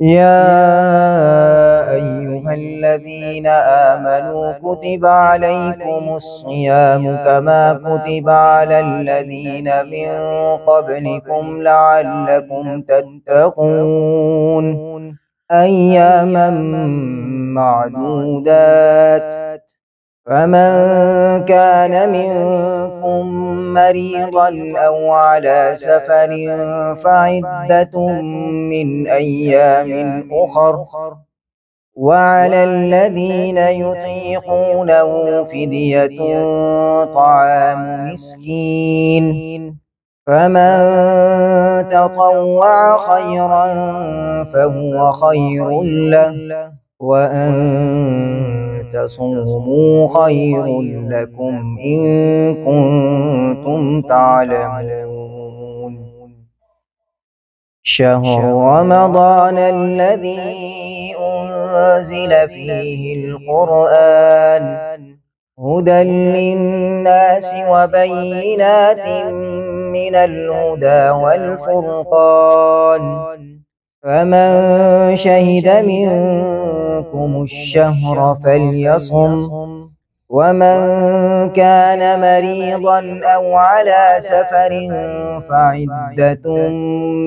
يا أيها الذين آمنوا كتب عليكم الصيام كما كتب على الذين من قبلكم لعلكم تتقون أياما معدودات فمن كان منكم مريضا أو على سفر فعدة من أيام أخر وعلى الذين يطيقونه فدية طعام مسكين فمن تطوع خيرا فهو خير له وأن تصوموا خير لكم إن كنتم تعلمون شهر رمضان الذي أنزل فيه القرآن هدى للناس وبينات من الهدى والفرقان فمن شهد منكم الشهر فليصم ومن كان مريضا أو على سفر فعدة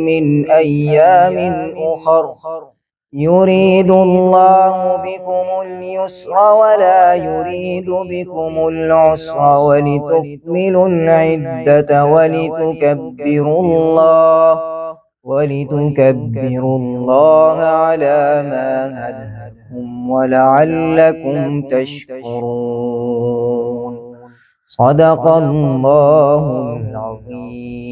من أيام أخر يريد الله بكم اليسر ولا يريد بكم العسر ولتكملوا العدة ولتكبروا الله على ما هداكم ولعلكم تشكرون صدق الله العظيم.